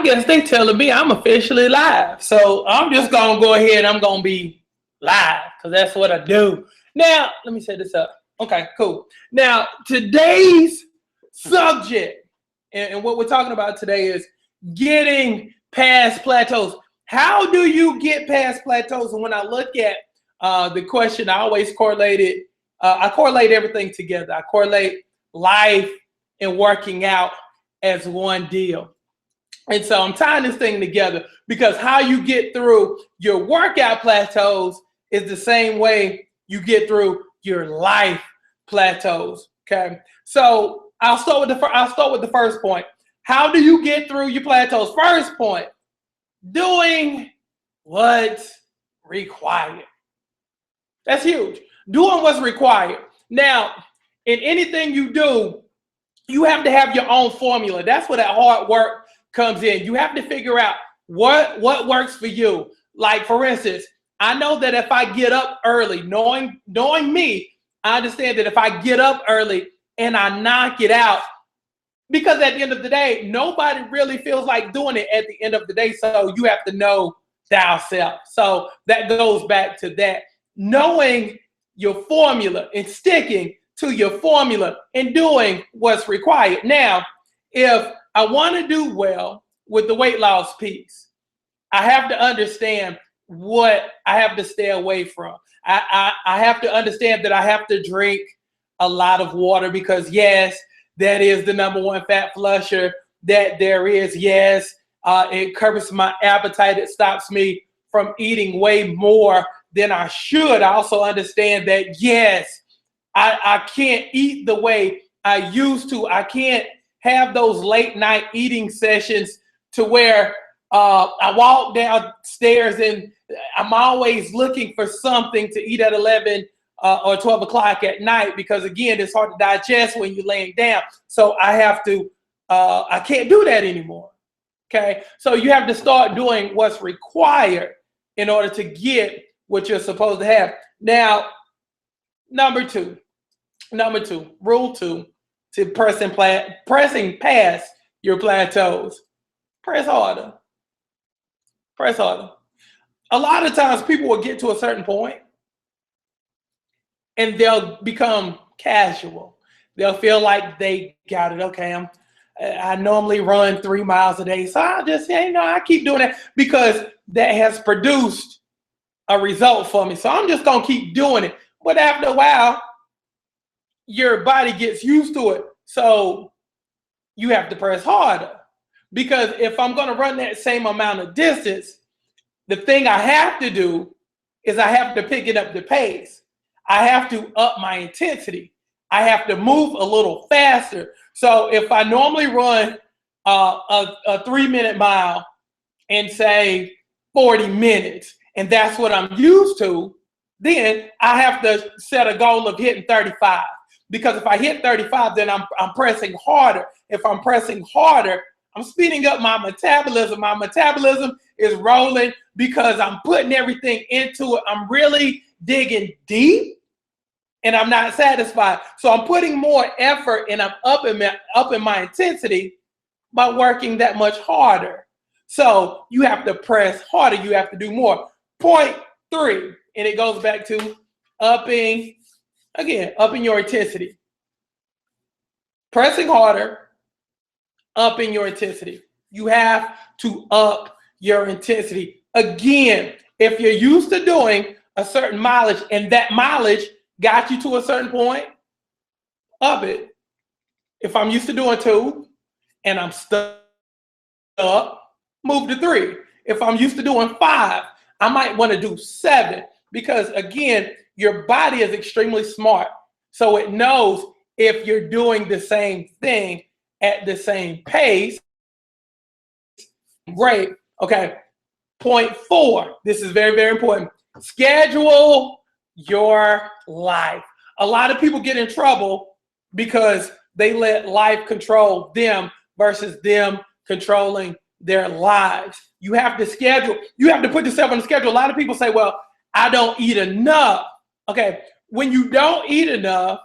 guess they telling me I'm officially live. So I'm just going to go ahead and I'm going to be live because that's what I do. Now, let me set this up. Okay, cool. Now, today's subject and what we're talking about today is getting past plateaus. How do you get past plateaus? And when I look at the question, I always correlate it. I correlate everything together. I correlate life and working out as one deal. And so I'm tying this thing together because how you get through your workout plateaus is the same way you get through your life plateaus. Okay. So I'll start with the first point. How do you get through your plateaus? First point, doing what's required. That's huge. Doing what's required. Now, in anything you do, you have to have your own formula. That's where that hard work comes in. You have to figure out what works for you. Like, for instance, I know that if I get up early, knowing me, I understand that if I get up early and I knock it out, because at the end of the day, nobody really feels like doing it at the end of the day. So you have to know thyself. So that goes back to that. Knowing your formula and sticking to your formula and doing what's required. Now, if I want to do well with the weight loss piece, I have to understand what I have to stay away from. I have to understand that I have to drink a lot of water because, yes, that is the number one fat flusher that there is. Yes, it curbs my appetite. It stops me from eating way more than I should. I also understand that, yes, I can't eat the way I used to. I can't have those late night eating sessions to where I walk downstairs and I'm always looking for something to eat at 11 or 12 o'clock at night because, again, it's hard to digest when you're laying down. So I have to, I can't do that anymore. Okay. So you have to start doing what's required in order to get what you're supposed to have. Now, number two, rule two, to pressing past your plateaus. Press harder. Press harder. A lot of times people will get to a certain point and they'll become casual. They'll feel like they got it. Okay, I normally run 3 miles a day, so I just, I keep doing that because that has produced a result for me. So I'm just gonna keep doing it. But after a while, your body gets used to it. So you have to press harder. Because if I'm gonna run that same amount of distance, the thing I have to do is I have to pick it up the pace. I have to up my intensity. I have to move a little faster. So if I normally run a 3-minute mile in, say, 40 minutes, and that's what I'm used to, then I have to set a goal of hitting 35. Because if I hit 35, then I'm pressing harder. If I'm pressing harder, I'm speeding up my metabolism. My metabolism is rolling because I'm putting everything into it. I'm really digging deep and I'm not satisfied. So I'm putting more effort and I'm upping my intensity by working that much harder. So you have to press harder. You have to do more. Point 3, and it goes back to upping your intensity. Pressing harder, upping your intensity. You have to up your intensity. Again, if you're used to doing a certain mileage and that mileage got you to a certain point, up it. If I'm used to doing 2 and I'm stuck, move to 3. If I'm used to doing 5, I might want to do 7 because, again, your body is extremely smart. So it knows if you're doing the same thing at the same pace. Great. Okay. Point 4. This is very, very important. Schedule your life. A lot of people get in trouble because they let life control them versus them controlling their lives. You have to schedule. You have to put yourself on the schedule. A lot of people say, well, I don't eat enough. Okay. When you don't eat enough,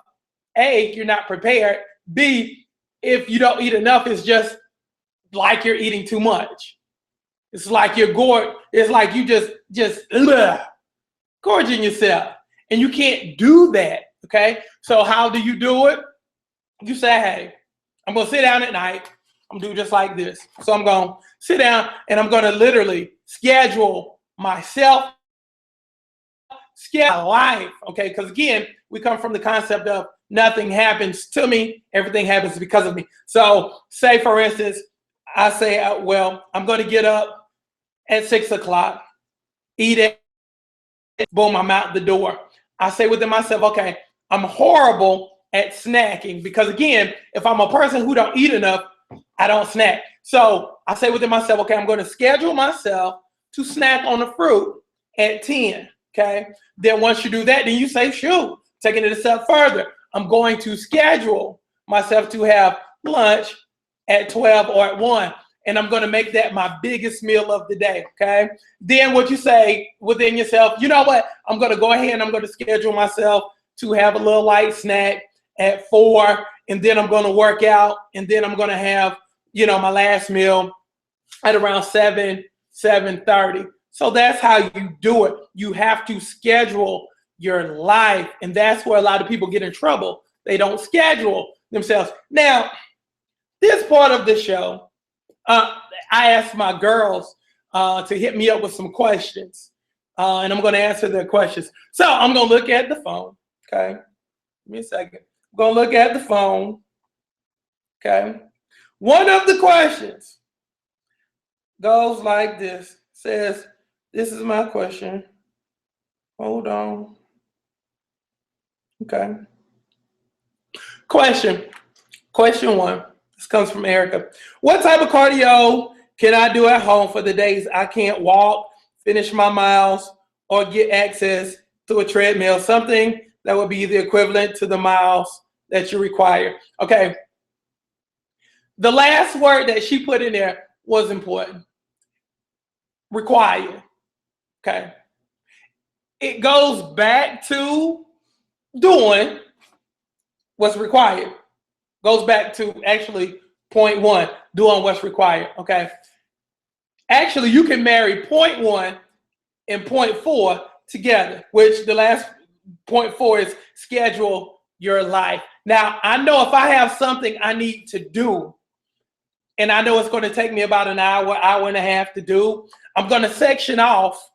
A, you're not prepared. B, if you don't eat enough, it's just like you're eating too much. It's like you're it's like you just gorging yourself. And you can't do that, okay? So how do you do it? You say, hey, I'm gonna sit down at night. I'm gonna do just like this. So I'm gonna sit down and I'm gonna literally schedule myself, schedule my life, okay? Because again, we come from the concept of nothing happens to me, everything happens because of me. So say for instance, I say, well, I'm gonna get up at 6 o'clock, eat it, boom, I'm out the door. I say within myself, okay, I'm horrible at snacking because again, if I'm a person who don't eat enough, I don't snack. So I say within myself, okay, I'm going to schedule myself to snack on the fruit at 10, okay? Then once you do that, then you say, shoot, taking it a step further, I'm going to schedule myself to have lunch at 12 or at 1. And I'm going to make that my biggest meal of the day, okay? Then what you say within yourself, you know what? I'm going to go ahead and I'm going to schedule myself to have a little light snack at 4, and then I'm going to work out, and then I'm going to have, you know, my last meal at around 7:30. So that's how you do it. You have to schedule your life, and that's where a lot of people get in trouble. They don't schedule themselves. Now, this part of the show, I asked my girls to hit me up with some questions, and I'm going to answer their questions. So I'm going to look at the phone, okay? Give me a second. I'm going to look at the phone, okay? One of the questions goes like this. Says, this is my question. Hold on. Okay. Question 1. This comes from Erica. What type of cardio can I do at home for the days I can't walk, finish my miles, or get access to a treadmill? Something that would be the equivalent to the miles that you require. Okay. The last word that she put in there was important. Require. Okay. It goes back to doing what's required. Goes back to actually point 1, doing what's required. Okay. Actually, you can marry point 1 and point 4 together, which the last point 4 is schedule your life. Now, I know if I have something I need to do, and I know it's going to take me about an hour and a half to do, I'm going to section off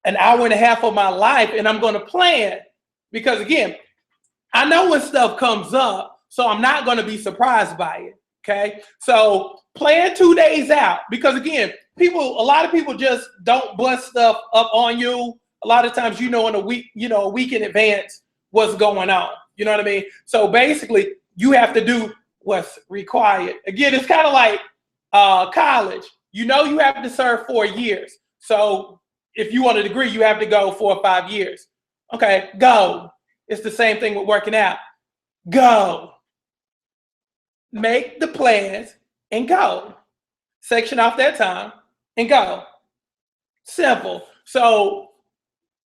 an hour and a half of my life, and I'm going to plan. Because again, I know when stuff comes up, so I'm not going to be surprised by it. Okay. So plan 2 days out, because again, a lot of people just don't bust stuff up on you. A lot of times, in a week, a week in advance what's going on. You know what I mean? So basically you have to do what's required. Again, it's kind of like college. You have to serve 4 years. So if you want a degree, you have to go 4 or 5 years. Okay, go. It's the same thing with working out. Go. Make the plans and go. Section off that time and go. Simple. So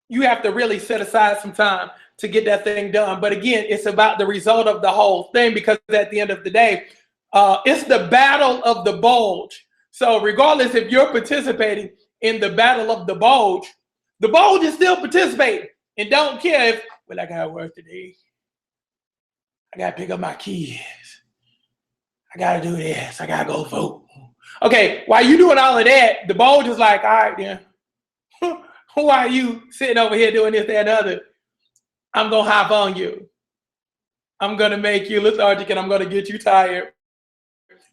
you have to really set aside some time to get that thing done. But again, it's about the result of the whole thing, because at the end of the day, it's the battle of the bulge. So regardless if you're participating in the battle of the bulge is still participating and don't care if, well, I got work today. I got to pick up my kids. I got to do this. I got to go vote. Okay, while you doing all of that, the bulge is like, all right, then. Who are you sitting over here doing this, that, and other? I'm going to hop on you. I'm going to make you lethargic, and I'm going to get you tired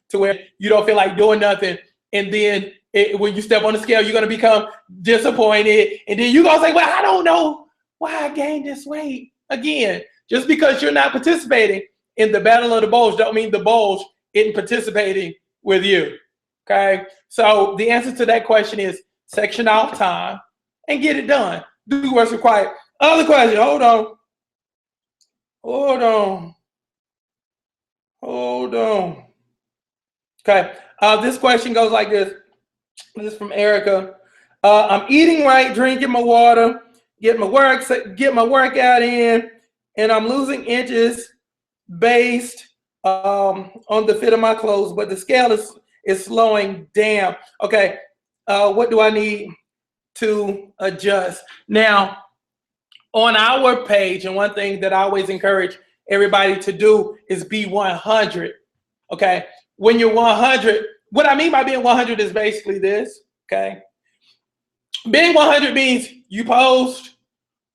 to where you don't feel like doing nothing. And then when you step on the scale, you're going to become disappointed. And then you're going to say, well, I don't know why I gained this weight. Again, just because you're not participating in the battle of the bulge don't mean the bulge isn't participating with you. Okay? So the answer to that question is section off time and get it done. Do what's required. Other question. Hold on. Okay. This question goes like this. This is from Erica. I'm eating right, drinking my water, get my workout in, and I'm losing inches based on the fit of my clothes, but the scale is It's slowing down. Okay, what do I need to adjust? Now, on our page, and one thing that I always encourage everybody to do is be 100. Okay, when you're 100, what I mean by being 100 is basically this. Okay, being 100 means you post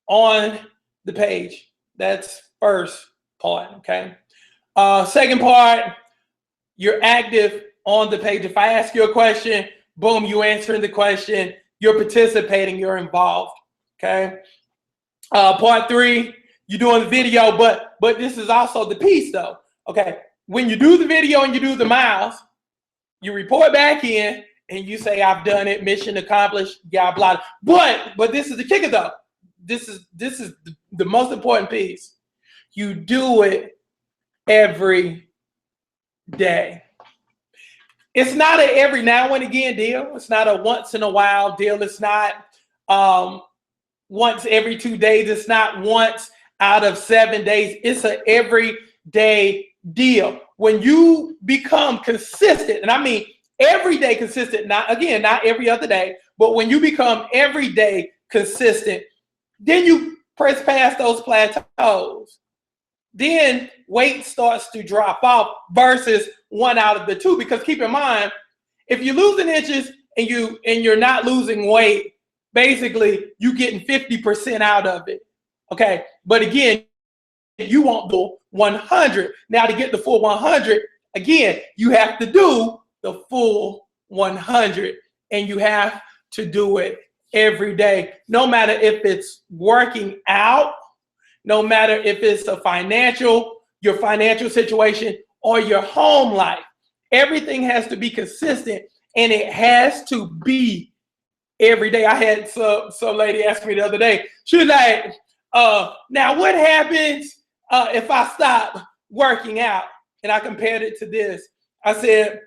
on the page. That's first part. Okay, second part, you're active on the page. If I ask you a question, boom, you answering the question. You're participating. You're involved. Okay. Part 3, you're doing the video, but this is also the piece though. Okay, when you do the video and you do the miles, you report back in and you say, I've done it, mission accomplished, blah blah. But this is the kicker though. This is the most important piece. You do it every day. It's not an every now and again deal. It's not a once in a while deal. It's not once every 2 days. It's not once out of 7 days. It's an everyday deal. When you become consistent, and I mean everyday consistent, not every other day, but when you become everyday consistent, then you press past those plateaus. Then weight starts to drop off versus 1 out of the 2. Because keep in mind, if you're losing inches and you're not losing weight, basically, you getting 50% out of it. Okay. But again, you want the 100. Now to get the full 100, again, you have to do the full 100, and you have to do it every day. No matter if it's working out, no matter if it's your financial situation or your home life, everything has to be consistent, and it has to be every day. I had some lady ask me the other day. She was like, now what happens if I stop working out? And I compared it to this. I said,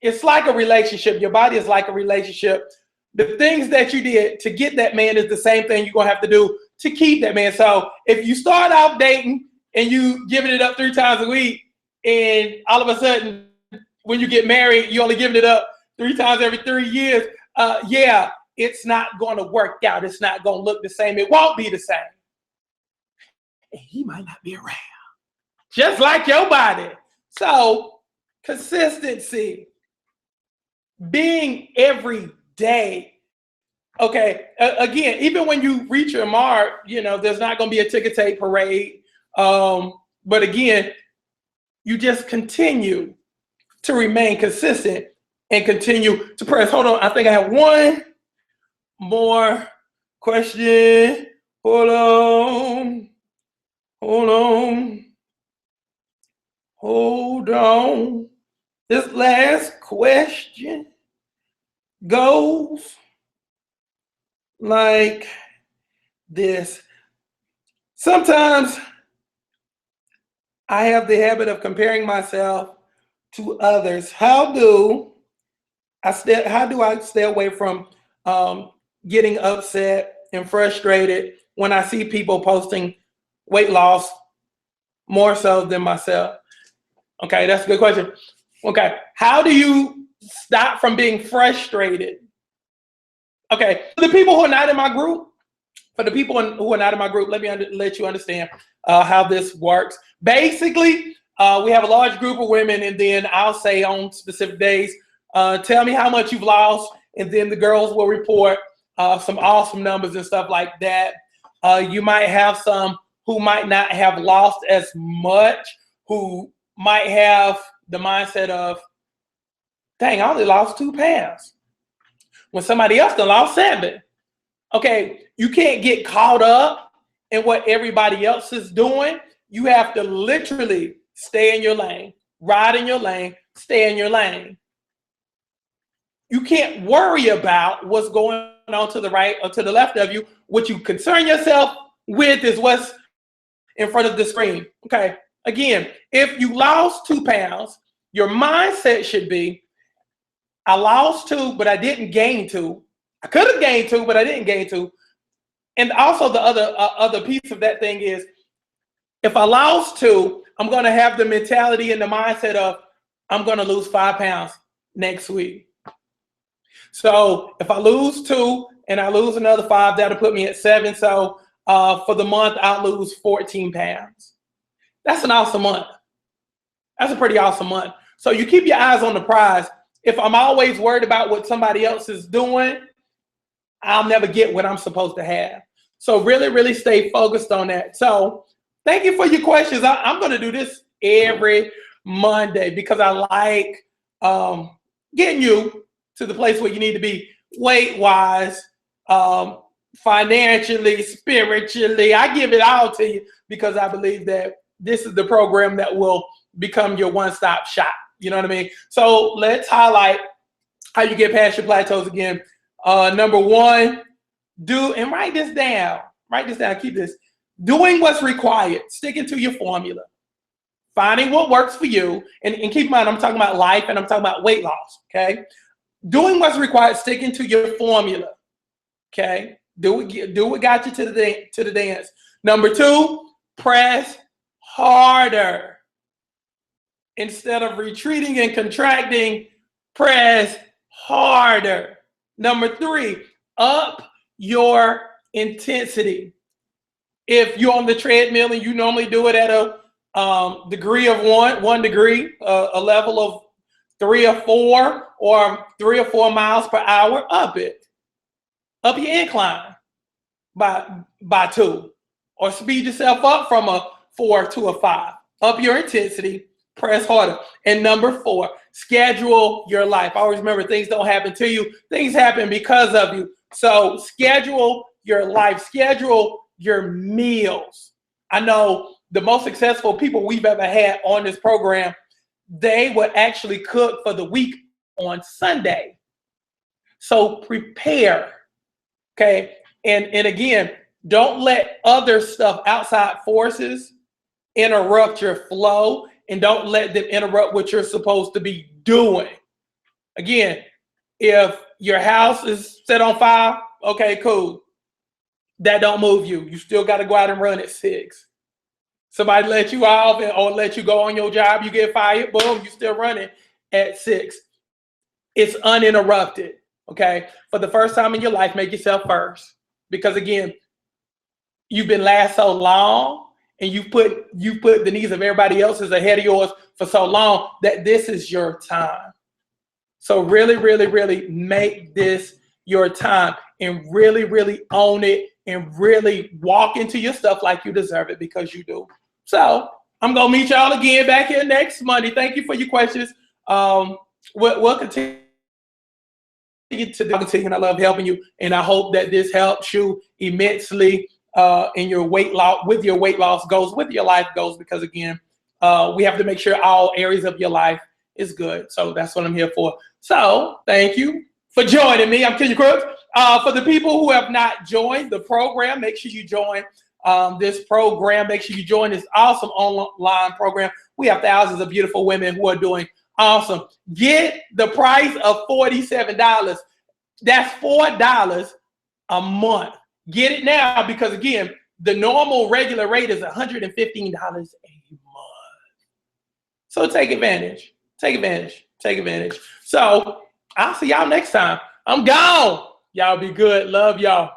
it's like a relationship. Your body is like a relationship. The things that you did to get that man is the same thing you're going to have to do to keep that man. So if you start out dating and you giving it up 3 times a week, and all of a sudden when you get married, you only giving it up 3 times every 3 years, yeah, it's not going to work out. It's not going to look the same. It won't be the same. And he might not be around. Just like your body. So consistency, being every day. Okay, again, even when you reach your mark, there's not going to be a ticker tape parade. But again, you just continue to remain consistent and continue to press. Hold on, I think I have one more question. Hold on. This last question goes like this. Sometimes I have the habit of comparing myself to others. How do I stay away from getting upset and frustrated when I see people posting weight loss more so than myself? Okay, that's a good question. Okay, how do you stop from being frustrated? Okay, for the people who are not in my group, who are not in my group, let me let you understand how this works. Basically, we have a large group of women, and then I'll say on specific days, tell me how much you've lost, and then the girls will report some awesome numbers and stuff like that. You might have some who might not have lost as much, who might have the mindset of, dang, I only lost 2 pounds, when somebody else done lost 7. Okay, you can't get caught up in what everybody else is doing. You have to literally stay in your lane, ride in your lane, stay in your lane. You can't worry about what's going on to the right or to the left of you. What you concern yourself with is what's in front of the screen. Okay, again, if you lost 2 pounds, your mindset should be, I lost 2, but I didn't gain 2. I could have gained 2, but I didn't gain 2. And also the other piece of that thing is, if I lost 2, I'm going to have the mentality and the mindset of, I'm going to lose 5 pounds. next week. So if I lose 2 and I lose another 5, that'll put me at 7. So for the month, I'll lose 14 pounds. That's an awesome month. That's a pretty awesome month. So you keep your eyes on the prize. If I'm always worried about what somebody else is doing, I'll never get what I'm supposed to have. So really, really stay focused on that. So thank you for your questions. I'm going to do this every Monday because I like getting you to the place where you need to be weight-wise, financially, spiritually. I give it all to you because I believe that this is the program that will become your one-stop shop. You know what I mean? So let's highlight how you get past your plateaus again. Number 1, and write this down. Write this down. Keep this. Doing what's required. Sticking to your formula. Finding what works for you. And keep in mind, I'm talking about life and I'm talking about weight loss. Okay? Doing what's required. Sticking to your formula. Okay? Do what got you to the dance. Number 2, press harder. Instead of retreating and contracting, press harder. Number 3, up your intensity. If you're on the treadmill and you normally do it at a degree of 1 degree, a level of 3 or 4 or 3 or 4 miles per hour, up it. Up your incline by 2. Or speed yourself up from a 4 to a 5. Up your intensity, press harder. And number 4, schedule your life. Always remember, things don't happen to you. Things happen because of you. So schedule your life. Schedule your meals. I know the most successful people we've ever had on this program, they would actually cook for the week on Sunday. So prepare. Okay. And again, don't let other stuff, outside forces, interrupt your flow, and don't let them interrupt what you're supposed to be doing. Again, if your house is set on fire, okay, cool. That don't move you. You still got to go out and run at 6. Somebody let you off or let you go on your job, you get fired, boom, you still running at 6. It's uninterrupted, okay? For the first time in your life, make yourself first. Because again, you've been last so long, and you put the needs of everybody else's ahead of yours for so long that this is your time. So really, really, really make this your time and really, really own it and really walk into your stuff like you deserve it, because you do. So I'm going to meet y'all again back here next Monday. Thank you for your questions. We'll continue to continue, and I love helping you. And I hope that this helps you immensely in your weight loss, with your weight loss goals, with your life goals, because again, we have to make sure all areas of your life is good. So that's what I'm here for. So thank you for joining me. I'm Kenny Crooks. For the people who have not joined the program, make sure you join this program. Make sure you join this awesome online program. We have thousands of beautiful women who are doing awesome. Get the price of $47. That's $4 a month. Get it now, because again, the normal regular rate is $115 a month. So take advantage. Take advantage. Take advantage. So I'll see y'all next time. I'm gone. Y'all be good. Love y'all.